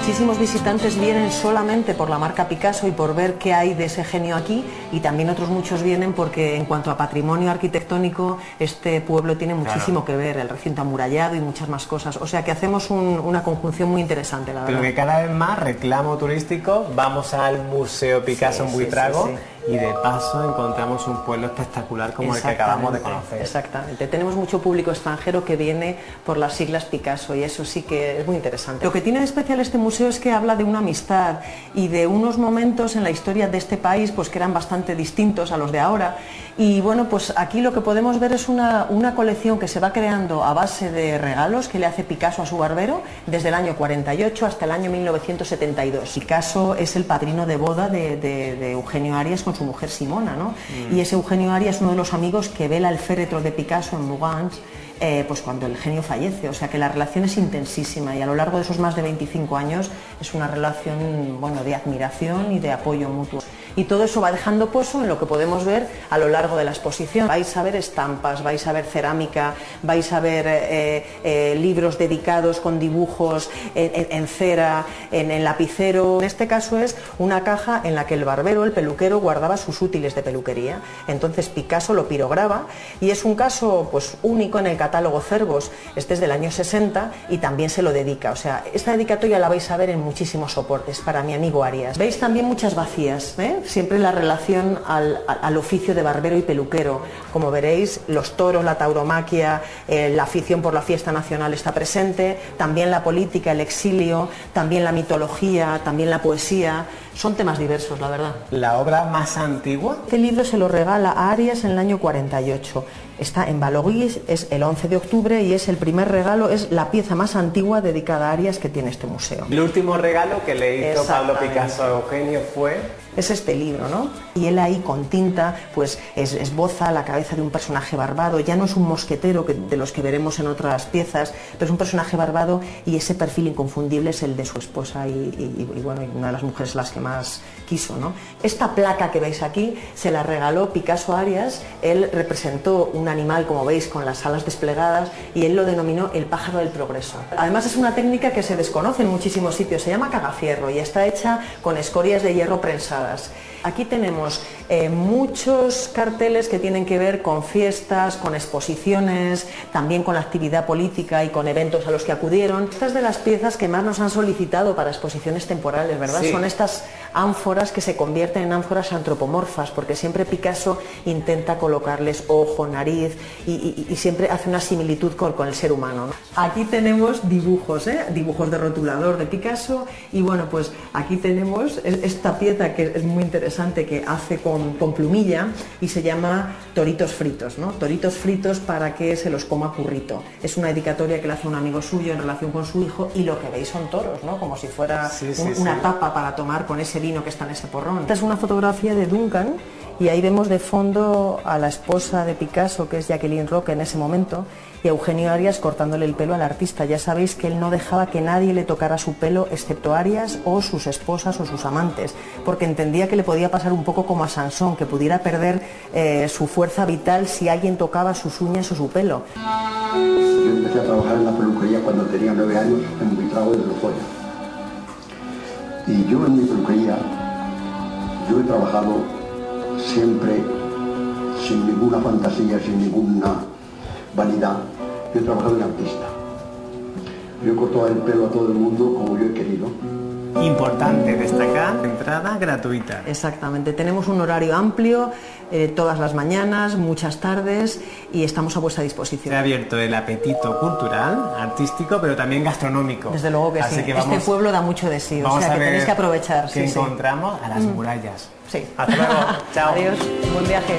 Muchísimos visitantes vienen solamente por la marca Picasso y por ver qué hay de ese genio aquí, y también otros muchos vienen porque en cuanto a patrimonio arquitectónico este pueblo tiene muchísimo que ver, el recinto amurallado y muchas más cosas, o sea que hacemos una conjunción muy interesante, la verdad. Pero que cada vez más reclamo turístico, vamos al Museo Picasso en Buitrago. Y de paso encontramos un pueblo espectacular como el que acabamos de conocer. Exactamente, tenemos mucho público extranjero que viene por las siglas Picasso y eso sí que es muy interesante. Lo que tiene de especial este museo es que habla de una amistad y de unos momentos en la historia de este país pues que eran bastante distintos a los de ahora, y bueno, pues aquí lo que podemos ver es una colección que se va creando a base de regalos que le hace Picasso a su barbero desde el año 48 hasta el año 1972. Picasso es el padrino de boda de Eugenio Arias con su mujer Simona, ¿no? Y ese Eugenio Arias es uno de los amigos que vela el féretro de Picasso en Mougins, pues cuando el genio fallece, o sea que la relación es intensísima y a lo largo de esos más de 25 años es una relación, bueno, de admiración y de apoyo mutuo. Y todo eso va dejando pozo en lo que podemos ver a lo largo de la exposición. Vais a ver estampas, vais a ver cerámica, vais a ver libros dedicados con dibujos en cera, en lapicero. En este caso es una caja en la que el barbero, el peluquero, guardaba sus útiles de peluquería. Entonces Picasso lo pirograba y es un caso pues único en el catálogo Cervos. Este es del año 60 y también se lo dedica. O sea, esta dedicatoria la vais a ver en muchísimos soportes para mi amigo Arias. Veis también muchas vacías, siempre la relación al oficio de barbero y peluquero. Como veréis, los toros, la tauromaquia, la afición por la fiesta nacional está presente, también la política, el exilio, también la mitología, también la poesía. Son temas diversos, la verdad. ¿La obra más antigua? Este libro se lo regala a Arias en el año 48. Está en Valoguís, es el 11 de octubre y es el primer regalo, es la pieza más antigua dedicada a Arias que tiene este museo. El último regalo que le hizo Pablo Picasso a Eugenio fue... Es este libro, ¿no? Y él ahí con tinta pues esboza la cabeza de un personaje barbado, ya no es un mosquetero de los que veremos en otras piezas, pero es un personaje barbado y ese perfil inconfundible es el de su esposa y bueno, una de las mujeres las que más quiso, ¿no? Esta placa que veis aquí se la regaló Picasso a Arias, él representó un animal, como veis, con las alas desplegadas y él lo denominó el pájaro del progreso. Además es una técnica que se desconoce en muchísimos sitios, se llama cagafierro y está hecha con escorias de hierro prensadas. Aquí tenemos muchos carteles que tienen que ver con fiestas, con exposiciones, también con la actividad política y con eventos a los que acudieron. Estas de las piezas que más nos han solicitado para exposiciones temporales, ¿verdad? Sí. Son estas ánforas que se convierten en ánforas antropomorfas, porque siempre Picasso intenta colocarles ojo, nariz y siempre hace una similitud con el ser humano, ¿no? Aquí tenemos dibujos, dibujos de rotulador de Picasso y bueno, pues aquí tenemos esta pieza que es muy interesante que hace con plumilla y se llama Toritos Fritos, ¿no? Toritos fritos para que se los coma Currito. Es una dedicatoria que le hace un amigo suyo en relación con su hijo y lo que veis son toros, ¿no? Como si fuera una tapa para tomar con ese vino que está en ese porrón. Esta es una fotografía de Duncan y ahí vemos de fondo a la esposa de Picasso, que es Jacqueline Roque en ese momento, y a Eugenio Arias cortándole el pelo al artista. Ya sabéis que él no dejaba que nadie le tocara su pelo excepto Arias o sus esposas o sus amantes, porque entendía que le podía pasar un poco como a Sansón, que pudiera perder su fuerza vital si alguien tocaba sus uñas o su pelo. Yo empecé a trabajar en la peluquería cuando tenía 9 años en Buitrago de Lozoya. Y yo en mi peluquería, yo he trabajado siempre sin ninguna fantasía, sin ninguna vanidad. Yo he trabajado en artista. Yo he cortado el pelo a todo el mundo como yo he querido. Importante destacar, entrada gratuita. Exactamente, tenemos un horario amplio, todas las mañanas, muchas tardes y estamos a vuestra disposición. Se ha abierto el apetito cultural, artístico, pero también gastronómico. Desde luego que sí, este pueblo da mucho de sí, o sea que tenéis que aprovechar. ¿Qué encontramos? A las murallas. Sí. Hasta luego, chao. Adiós, buen viaje.